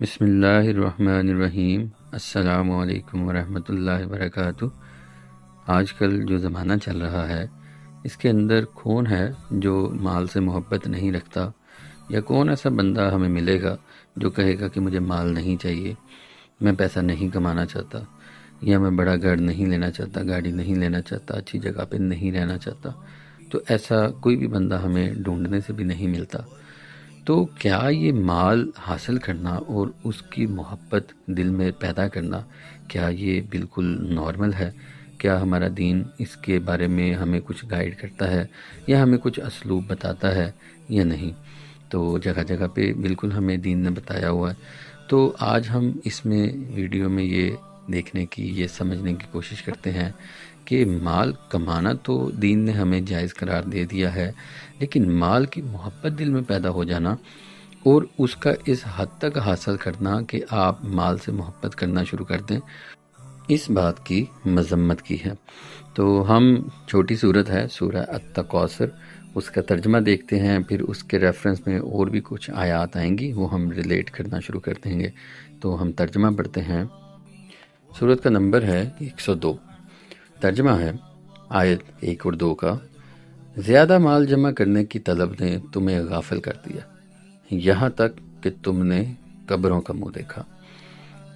بسم اللہ الرحمن الرحیم۔ السلام علیکم ورحمۃ اللہ وبرکاتہ۔ آج کل جو زمانہ چل رہا ہے اس کے اندر کون ہے جو مال سے محبت نہیں رکھتا، یا کون ایسا بندہ ہمیں ملے گا جو کہے گا کہ مجھے مال نہیں چاہیے، میں پیسہ نہیں کمانا چاہتا، یا میں بڑا گھر نہیں لینا چاہتا، گاڑی نہیں لینا چاہتا، اچھی جگہ پہ نہیں رہنا چاہتا۔ تو ایسا کوئی بھی بندہ ہمیں ڈھونڈنے سے بھی نہیں ملتا۔ تو کیا یہ مال حاصل کرنا اور اس کی محبت دل میں پیدا کرنا، کیا یہ بالکل نارمل ہے؟ کیا ہمارا دین اس کے بارے میں ہمیں کچھ گائیڈ کرتا ہے، یا ہمیں کچھ اسلوب بتاتا ہے یا نہیں؟ تو جگہ جگہ پہ بالکل ہمیں دین نے بتایا ہوا ہے۔ تو آج ہم اس میں ویڈیو میں یہ دیکھنے کی، یہ سمجھنے کی کوشش کرتے ہیں کہ مال کمانا تو دین نے ہمیں جائز قرار دے دیا ہے، لیکن مال کی محبت دل میں پیدا ہو جانا اور اس کا اس حد تک حاصل کرنا کہ آپ مال سے محبت کرنا شروع کر دیں، اس بات کی مذمت کی ہے۔ تو ہم چھوٹی صورت ہے سورہ التکاثر، اس کا ترجمہ دیکھتے ہیں، پھر اس کے ریفرنس میں اور بھی کچھ آیات آئیں گی، وہ ہم ریلیٹ کرنا شروع کر دیں گے۔ تو ہم ترجمہ پڑھتے ہیں۔ سورت کا نمبر ہے 102۔ ترجمہ ہے آیت 1 اور 2 کا۔ زیادہ مال جمع کرنے کی طلب نے تمہیں غافل کر دیا، یہاں تک کہ تم نے قبروں کا منہ دیکھا۔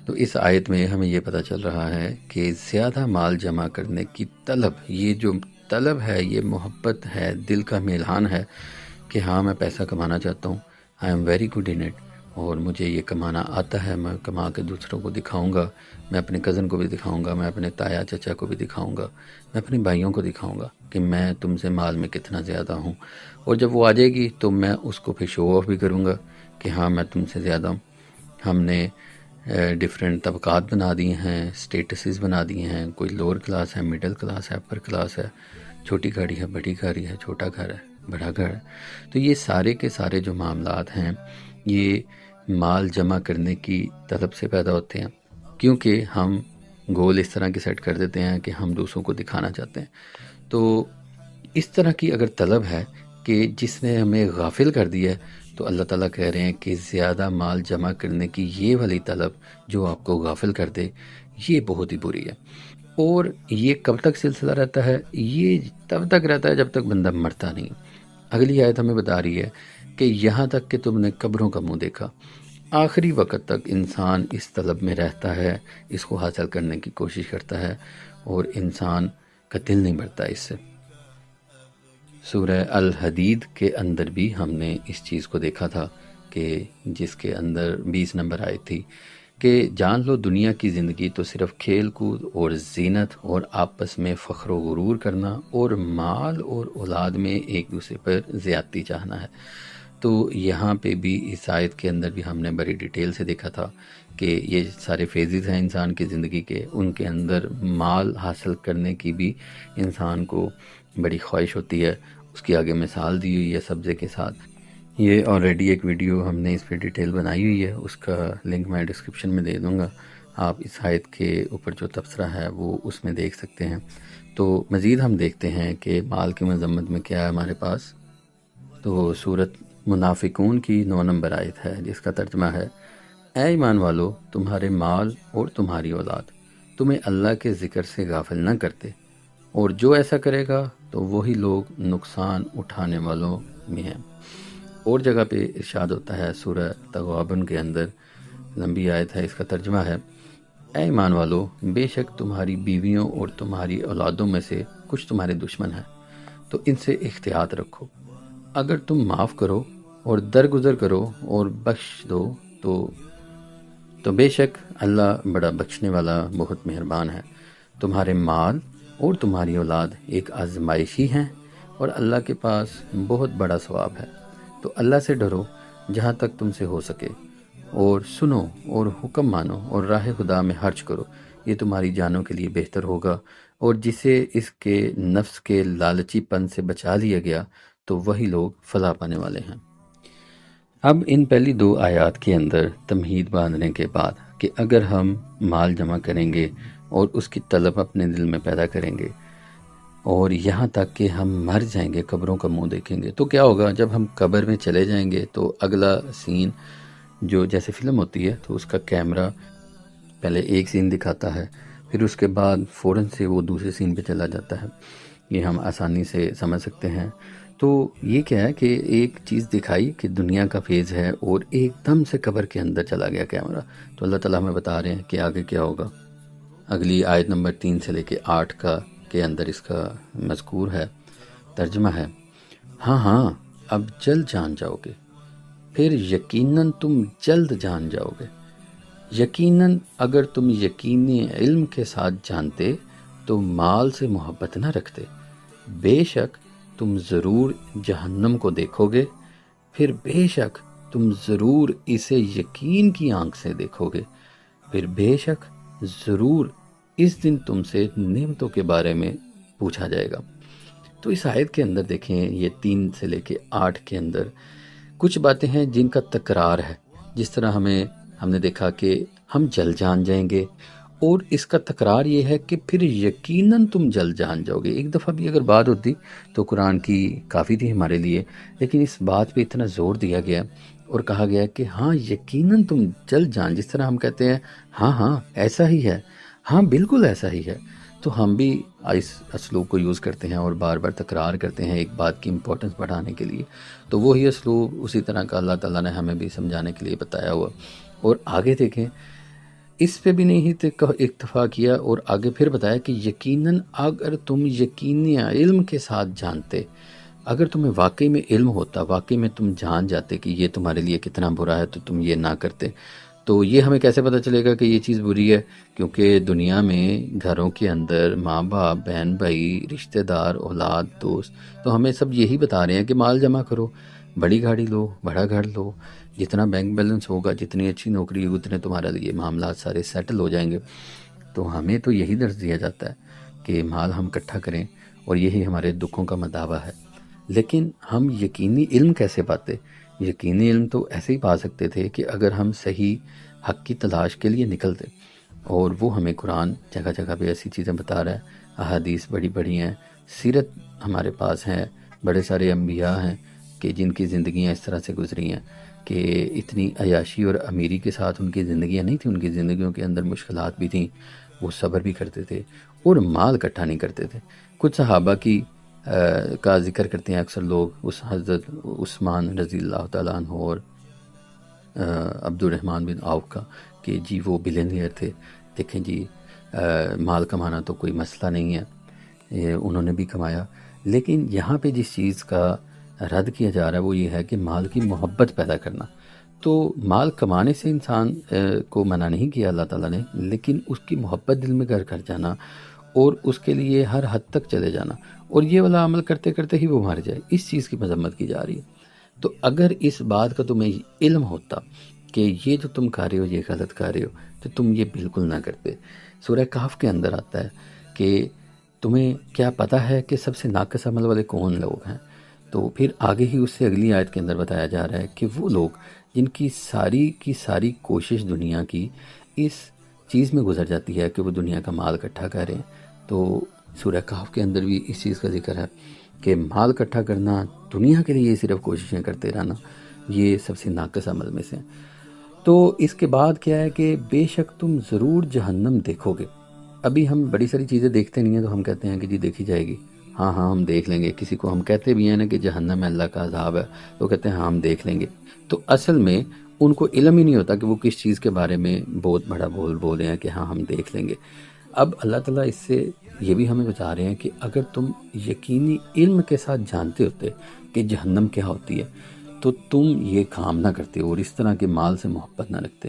تو اس آیت میں ہمیں یہ پتہ چل رہا ہے کہ زیادہ مال جمع کرنے کی طلب، یہ جو طلب ہے یہ محبت ہے، دل کا میلان ہے کہ ہاں میں پیسہ کمانا چاہتا ہوں، I am very good in it, اور مجھے یہ کمانا آتا ہے، میں کما کے دوسروں کو دکھاؤں گا، میں اپنے کزن کو بھی دکھاؤں گا، میں اپنے تایا چچا کو بھی دکھاؤں گا، میں اپنے بھائیوں کو دکھاؤں گا کہ میں تم سے مال میں کتنا زیادہ ہوں، اور جب وہ آ جائے گی تو میں اس کو پھر شو آف بھی کروں گا کہ ہاں میں تم سے زیادہ ہوں۔ ہم نے ڈیفرنٹ طبقات بنا دیے ہیں، سٹیٹسز بنا دیے ہیں، کوئی لوور کلاس ہے، مڈل کلاس ہے، اپر کلاس ہے، چھوٹی گاڑی ہے، بڑی گاڑی ہے، چھوٹا گھر ہے، بڑا گھر ہے۔ تو یہ سارے کے سارے جو معاملات ہیں یہ مال جمع کرنے کی طلب سے پیدا ہوتے ہیں، کیونکہ ہم گول اس طرح کے سیٹ کر دیتے ہیں کہ ہم دوسروں کو دکھانا چاہتے ہیں۔ تو اس طرح کی اگر طلب ہے کہ جس نے ہمیں غافل کر دیا ہے، تو اللہ تعالیٰ کہہ رہے ہیں کہ زیادہ مال جمع کرنے کی یہ والی طلب جو آپ کو غافل کر دے، یہ بہت ہی بری ہے۔ اور یہ کب تک سلسلہ رہتا ہے؟ یہ تب تک رہتا ہے جب تک بندہ مرتا نہیں۔ اگلی آیت ہمیں بتا رہی ہے کہ یہاں تک کہ تم نے قبروں کا منہ دیکھا۔ آخری وقت تک انسان اس طلب میں رہتا ہے، اس کو حاصل کرنے کی کوشش کرتا ہے، اور انسان کا دل نہیں بھرتا اس سے۔ سورہ الحدید کے اندر بھی ہم نے اس چیز کو دیکھا تھا کہ جس کے اندر 20 نمبر آئی تھی کہ جان لو دنیا کی زندگی تو صرف کھیل کود اور زینت اور آپس میں فخر و غرور کرنا اور مال اور اولاد میں ایک دوسرے پر زیادتی چاہنا ہے۔ تو یہاں پہ بھی اس آیت کے اندر بھی ہم نے بڑی ڈیٹیل سے دیکھا تھا کہ یہ سارے فیزز ہیں انسان کی زندگی کے، ان کے اندر مال حاصل کرنے کی بھی انسان کو بڑی خواہش ہوتی ہے۔ اس کی آگے مثال دی ہوئی ہے سبزے کے ساتھ۔ یہ آلریڈی ایک ویڈیو ہم نے اس پہ ڈیٹیل بنائی ہوئی ہے، اس کا لنک میں ڈسکرپشن میں دے دوں گا، آپ اس آیت کے اوپر جو تبصرہ ہے وہ اس میں دیکھ سکتے ہیں۔ تو مزید ہم دیکھتے ہیں کہ مال کی مذمت میں کیا ہے ہمارے پاس۔ تو سورت منافقون کی 9 نمبر آیت ہے جس کا ترجمہ ہے، اے ایمان والو، تمہارے مال اور تمہاری اولاد تمہیں اللہ کے ذکر سے غافل نہ کرتے، اور جو ایسا کرے گا تو وہی لوگ نقصان اٹھانے والوں میں ہیں۔ اور جگہ پہ ارشاد ہوتا ہے سورہ تغابن کے اندر، لمبی آیت ہے، اس کا ترجمہ ہے، اے ایمان والو، بے شک تمہاری بیویوں اور تمہاری اولادوں میں سے کچھ تمہارے دشمن ہیں، تو ان سے احتیاط رکھو۔ اگر تم معاف کرو اور درگزر کرو اور بخش دو تو بے شک اللہ بڑا بخشنے والا، بہت مہربان ہے۔ تمہارے مال اور تمہاری اولاد ایک آزمائش ہی ہیں، اور اللہ کے پاس بہت بڑا ثواب ہے۔ تو اللہ سے ڈرو جہاں تک تم سے ہو سکے، اور سنو اور حکم مانو اور راہ خدا میں خرچ کرو، یہ تمہاری جانوں کے لیے بہتر ہوگا۔ اور جسے اس کے نفس کے لالچی پن سے بچا لیا گیا تو وہی لوگ فلاح پانے والے ہیں۔ اب ان پہلی 2 آیات کے اندر تمہید باندھنے کے بعد کہ اگر ہم مال جمع کریں گے اور اس کی طلب اپنے دل میں پیدا کریں گے، اور یہاں تک کہ ہم مر جائیں گے، قبروں کا منہ دیکھیں گے، تو کیا ہوگا؟ جب ہم قبر میں چلے جائیں گے تو اگلا سین جو جیسے فلم ہوتی ہے تو اس کا کیمرہ پہلے ایک سین دکھاتا ہے، پھر اس کے بعد فوراً سے وہ دوسرے سین پہ چلا جاتا ہے، یہ ہم آسانی سے سمجھ سکتے ہیں۔ تو یہ کیا ہے کہ ایک چیز دکھائی کہ دنیا کا فیز ہے اور ایک دم سے قبر کے اندر چلا گیا کیمرہ۔ تو اللہ تعالیٰ ہمیں بتا رہے ہیں کہ آگے کیا ہوگا۔ اگلی آیت نمبر 3 سے لے کے 8 کے اندر اس کا مذکور ہے، ترجمہ ہے، ہاں ہاں اب جلد جان جاؤ گے، پھر یقیناً تم جلد جان جاؤ گے۔ یقیناً اگر تم یقینی علم کے ساتھ جانتے تو مال سے محبت نہ رکھتے، بے شک تم ضرور جہنم کو دیکھو گے، پھر بے شک تم ضرور اسے یقین کی آنکھ سے دیکھو گے، پھر بے شک ضرور اس دن تم سے نعمتوں کے بارے میں پوچھا جائے گا۔ تو اس آیت کے اندر دیکھیں، یہ 3 سے لے کے 8 کے اندر کچھ باتیں ہیں جن کا تکرار ہے، جس طرح ہم نے دیکھا کہ ہم جلد جان جائیں گے، اور اس کا تکرار یہ ہے کہ پھر یقیناً تم جلد جان جاؤ گے۔ ایک دفعہ بھی اگر بات ہوتی تو قرآن کی کافی تھی ہمارے لیے، لیکن اس بات پہ اتنا زور دیا گیا اور کہا گیا کہ ہاں یقیناً تم جلد جان، جس طرح ہم کہتے ہیں ہاں ہاں ایسا ہی ہے، ہاں بالکل ایسا ہی ہے، تو ہم بھی اس اسلوب کو یوز کرتے ہیں اور بار بار تکرار کرتے ہیں ایک بات کی امپورٹنس بڑھانے کے لیے۔ تو وہی اسلوب اسی طرح کا اللہ تعالیٰ نے ہمیں بھی سمجھانے کے لیے بتایا ہوا۔ اور آگے دیکھیں، اس پہ بھی نہیں اکتفا کیا اور آگے پھر بتایا کہ یقیناً اگر تم یقینی علم کے ساتھ جانتے، اگر تمہیں واقعی میں علم ہوتا، واقعی میں تم جان جاتے کہ یہ تمہارے لیے کتنا برا ہے تو تم یہ نہ کرتے۔ تو یہ ہمیں کیسے پتہ چلے گا کہ یہ چیز بری ہے؟ کیونکہ دنیا میں گھروں کے اندر ماں باپ، بہن بھائی، رشتہ دار، اولاد، دوست، تو ہمیں سب یہی بتا رہے ہیں کہ مال جمع کرو، بڑی گاڑی لو، بڑا گھر لو، جتنا بینک بیلنس ہوگا، جتنی اچھی نوکری ہوگی، اتنے تمہارے لیے معاملات سارے سیٹل ہو جائیں گے۔ تو ہمیں تو یہی درس دیا جاتا ہے کہ مال ہم اکٹھا کریں، اور یہی ہمارے دکھوں کا مداوع ہے۔ لیکن ہم یقینی علم کیسے پاتے؟ یقینی علم تو ایسے ہی پا سکتے تھے کہ اگر ہم صحیح حق کی تلاش کے لیے نکلتے، اور وہ ہمیں قرآن جگہ جگہ پہ ایسی چیزیں بتا رہا ہے، احادیث بڑی بڑی ہیں، سیرت ہمارے پاس ہیں، بڑے سارے انبیاء ہیں کہ جن کی زندگیاں اس طرح سے گزری ہیں کہ اتنی عیاشی اور امیری کے ساتھ ان کی زندگیاں نہیں تھیں، ان کی زندگیوں کے اندر مشکلات بھی تھیں، وہ صبر بھی کرتے تھے اور مال اکٹھا نہیں کرتے تھے۔ کچھ صحابہ کا ذکر کرتے ہیں اکثر لوگ، اس حضرت عثمان رضی اللہ تعالیٰ عنہ اور عبد الرحمن بن عوف کا، کہ جی وہ بلینئر تھے۔ دیکھیں جی، مال کمانا تو کوئی مسئلہ نہیں ہے، انہوں نے بھی کمایا، لیکن یہاں پہ جس چیز کا رد کیا جا رہا ہے وہ یہ ہے کہ مال کی محبت پیدا کرنا۔ تو مال کمانے سے انسان کو منع نہیں کیا اللہ تعالیٰ نے، لیکن اس کی محبت دل میں گھر کر جانا اور اس کے لیے ہر حد تک چلے جانا، اور یہ والا عمل کرتے کرتے ہی وہ مر جائے، اس چیز کی مذمت کی جا رہی ہے۔ تو اگر اس بات کا تمہیں علم ہوتا کہ یہ جو تم کر رہے ہو یہ غلط کر رہے ہو، تو تم یہ بالکل نہ کرتے۔ سورہ کہف کے اندر آتا ہے کہ تمہیں کیا پتہ ہے کہ سب سے ناقص عمل والے کون لوگ ہیں؟ تو پھر آگے ہی اس سے اگلی آیت کے اندر بتایا جا رہا ہے کہ وہ لوگ جن کی ساری کوشش دنیا کی اس چیز میں گزر جاتی ہے کہ وہ دنیا کا مال اکٹھا کر رہے ہیں۔ تو سورہ کہف کے اندر بھی اس چیز کا ذکر ہے کہ مال اکٹھا کرنا، دنیا کے لیے صرف کوششیں کرتے رہنا، یہ سب سے ناقص عمل میں سے۔ تو اس کے بعد کیا ہے کہ بے شک تم ضرور جہنم دیکھو گے۔ ابھی ہم بڑی ساری چیزیں دیکھتے نہیں ہیں تو ہم کہتے ہیں کہ جی دیکھی جائے گی، ہاں ہاں ہم دیکھ لیں گے۔ کسی کو ہم کہتے بھی ہیں نا کہ جہنم میں اللہ کا عذاب ہے، تو کہتے ہیں ہاں ہم دیکھ لیں گے۔ تو اصل میں ان کو علم ہی نہیں ہوتا کہ وہ کس چیز کے بارے میں بہت بڑا بول رہے ہیں کہ ہاں ہم دیکھ لیں گے۔ اب اللہ تعالیٰ اس سے یہ بھی ہمیں بتا رہے ہیں کہ اگر تم یقینی علم کے ساتھ جانتے ہوتے کہ جہنم کیا ہوتی ہے تو تم یہ کام نہ کرتے اور اس طرح کے مال سے محبت نہ رکھتے۔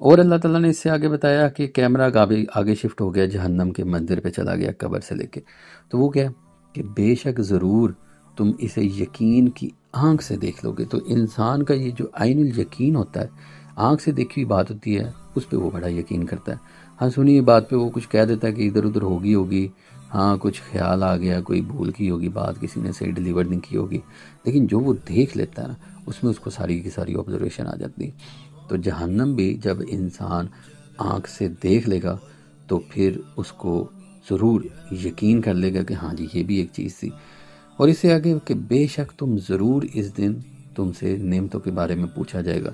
اور اللہ تعالیٰ نے اس سے آگے بتایا کہ کیمرہ آگے شفٹ ہو گیا، جہنم کے منظر پہ چلا گیا قبر سے لے کے۔ تو وہ کیا کہ بے شک ضرور تم اسے یقین کی آنکھ سے دیکھ لو گے۔ تو انسان کا یہ جو عین الیقین ہوتا ہے، آنکھ سے دیکھی ہوئی بات ہوتی ہے، اس پہ وہ بڑا یقین کرتا ہے۔ ہاں سنی بات پہ وہ کچھ کہہ دیتا ہے کہ ادھر ادھر ہوگی، ہاں کچھ خیال آ گیا، کوئی بھول کی ہوگی، بات کسی نے صحیح ڈیلیور نہیں کی ہوگی، لیکن جو وہ دیکھ لیتا ہے نا اس میں اس کو ساری کی ساری آبزرویشن آ جاتی ہے۔ تو جہنم بھی جب انسان آنکھ سے دیکھ لے گا تو پھر اس کو ضرور یقین کر لے گا کہ ہاں جی یہ بھی ایک چیز تھی۔ اور اس سے آگے کہ بے شک تم ضرور اس دن تم سے نعمتوں کے بارے میں پوچھا جائے گا۔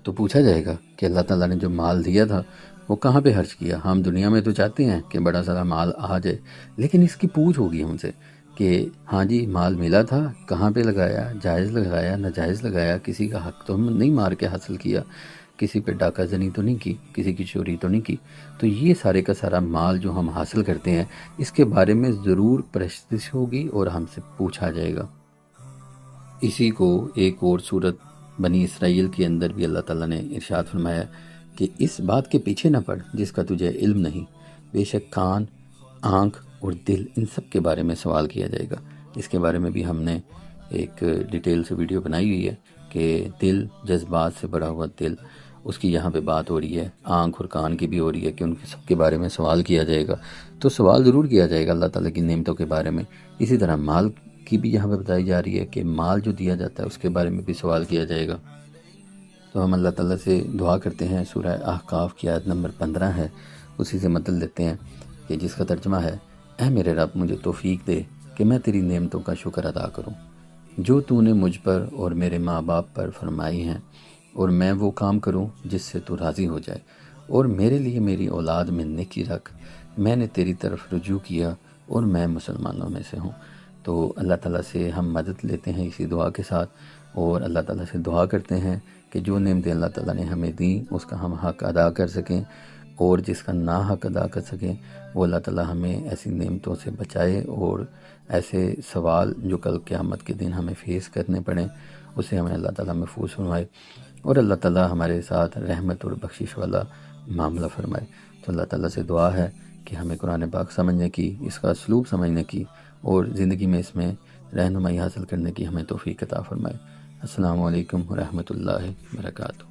تو پوچھا جائے گا کہ اللہ تعالیٰ نے جو مال دیا تھا وہ کہاں پہ خرچ کیا۔ ہم دنیا میں تو چاہتے ہیں کہ بڑا سارا مال آ جائے، لیکن اس کی پوچھ ہوگی ہم سے کہ ہاں جی مال ملا تھا، کہاں پہ لگایا، جائز لگایا ناجائز لگایا، کسی کا حق تو ہم نہیں مار کے حاصل کیا، کسی پہ ڈاکہ زنی تو نہیں کی، کسی کی چوری تو نہیں کی۔ تو یہ سارے کا سارا مال جو ہم حاصل کرتے ہیں اس کے بارے میں ضرور پرستش ہوگی اور ہم سے پوچھا جائے گا۔ اسی کو ایک اور صورت بنی اسرائیل کے اندر بھی اللہ تعالیٰ نے ارشاد فرمایا کہ اس بات کے پیچھے نہ پڑ جس کا تجھے علم نہیں، بے شک کان، آنکھ اور دل ان سب کے بارے میں سوال کیا جائے گا۔ اس کے بارے میں بھی ہم نے ایک ڈیٹیل سے ویڈیو بنائی ہوئی ہے کہ دل، جذبات سے بڑا ہوا دل، اس کی یہاں پہ بات ہو رہی ہے، آنکھ اور کان کی بھی ہو رہی ہے کہ ان کے سب کے بارے میں سوال کیا جائے گا۔ تو سوال ضرور کیا جائے گا اللہ تعالیٰ کی نعمتوں کے بارے میں۔ اسی طرح مال کی بھی یہاں پہ بتائی جا رہی ہے کہ مال جو دیا جاتا ہے اس کے بارے میں بھی سوال کیا جائے گا۔ تو ہم اللہ تعالیٰ سے دعا کرتے ہیں، سورہ احقاف کی آیت نمبر 15 ہے، اسی سے مطلب لیتے ہیں کہ جس کا ترجمہ ہے، اے میرے رب مجھے توفیق دے کہ میں تیری نعمتوں کا شکر ادا کروں جو تو نے مجھ پر اور میرے ماں باپ پر فرمائی ہیں، اور میں وہ کام کروں جس سے تو راضی ہو جائے، اور میرے لیے میری اولاد میں نیکی رکھ، میں نے تیری طرف رجوع کیا اور میں مسلمانوں میں سے ہوں۔ تو اللہ تعالیٰ سے ہم مدد لیتے ہیں اسی دعا کے ساتھ، اور اللہ تعالیٰ سے دعا کرتے ہیں کہ جو نعمتیں اللہ تعالیٰ نے ہمیں دیں اس کا ہم حق ادا کر سکیں، اور جس کا نا حق ادا کر سکیں وہ اللہ تعالیٰ ہمیں ایسی نعمتوں سے بچائے، اور ایسے سوال جو کل قیامت کے دن ہمیں فیس کرنے پڑیں اسے ہمیں اللہ تعالیٰ محفوظ فرمائے، اور اللہ تعالیٰ ہمارے ساتھ رحمت اور بخشش والا معاملہ فرمائے۔ تو اللہ تعالیٰ سے دعا ہے کہ ہمیں قرآن پاک سمجھنے کی، اس کا اسلوب سمجھنے کی اور زندگی میں اس میں رہنمائی حاصل کرنے کی ہمیں توفیق عطا فرمائے۔ السلام علیکم ورحمۃ اللہ وبرکاتہ۔